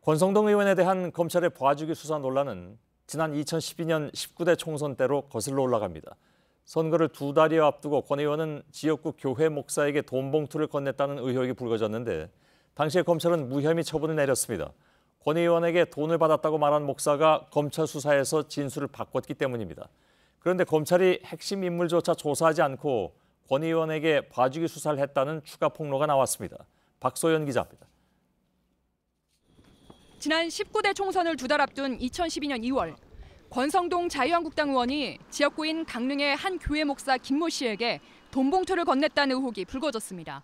권성동 의원에 대한 검찰의 봐주기 수사 논란은 지난 2012년 19대 총선 때로 거슬러 올라갑니다. 선거를 2달여 앞두고 권 의원은 지역구 교회 목사에게 돈 봉투를 건넸다는 의혹이 불거졌는데 당시에 검찰은 무혐의 처분을 내렸습니다. 권 의원에게 돈을 받았다고 말한 목사가 검찰 수사에서 진술을 바꿨기 때문입니다. 그런데 검찰이 핵심 인물조차 조사하지 않고 권 의원에게 봐주기 수사를 했다는 추가 폭로가 나왔습니다. 박소연 기자입니다. 지난 19대 총선을 2달 앞둔 2012년 2월, 권성동 자유한국당 의원이 지역구인 강릉의 한 교회 목사 김모 씨에게 돈 봉투를 건넸다는 의혹이 불거졌습니다.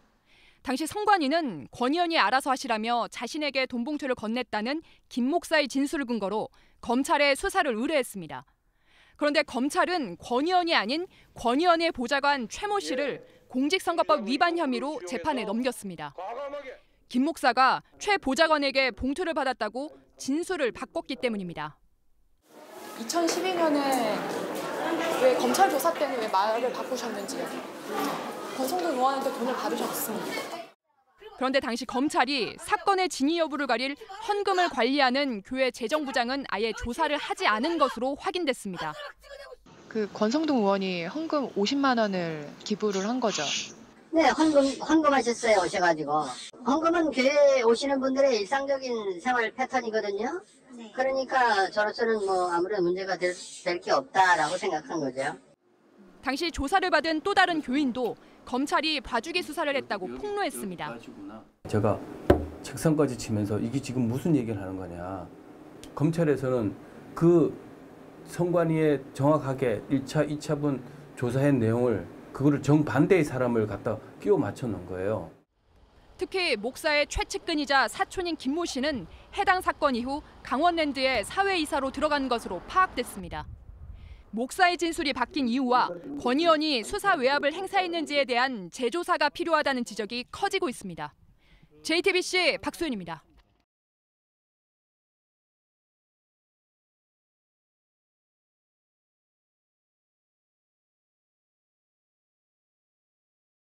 당시 선관위는 권 의원이 알아서 하시라며 자신에게 돈 봉투를 건넸다는 김 목사의 진술을 근거로 검찰에 수사를 의뢰했습니다. 그런데 검찰은 권 의원이 아닌 권 의원의 보좌관 최모 씨를 공직선거법 위반 혐의로 재판에 넘겼습니다. 김 목사가 최 보좌관에게 봉투를 받았다고 진술을 바꿨기 때문입니다. 2012년에 왜 검찰 조사 때는 왜 말을 바꾸셨는지요? 권성동 의원한테 돈을 받으셨습니다. 그런데 당시 검찰이 사건의 진위 여부를 가릴 헌금을 관리하는 교회 재정부장은 아예 조사를 하지 않은 것으로 확인됐습니다. 그 권성동 의원이 헌금 50만 원을 기부를 한 거죠? 네, 헌금하셨어요, 오셔가지고. 헌금은 교회에 오시는 분들의 일상적인 생활 패턴이거든요. 네. 그러니까 저로서는 뭐 아무런 문제가 될 게 없다라고 생각한 거죠. 당시 조사를 받은 또 다른 교인도 검찰이 봐주기 수사를 했다고 폭로했습니다. 제가 책상까지 치면서 이게 지금 무슨 얘기를 하는 거냐. 검찰에서는 그 선관위에 정확하게 1차, 2차분 조사한 내용을 그거를 정반대의 사람을 갖다 끼워 맞춰 놓은 거예요. 특히 목사의 최측근이자 사촌인 김모 씨는 해당 사건 이후 강원랜드에 사회이사로 들어간 것으로 파악됐습니다. 목사의 진술이 바뀐 이유와 권 의원이 수사 외압을 행사했는지에 대한 재조사가 필요하다는 지적이 커지고 있습니다. JTBC 박소연입니다.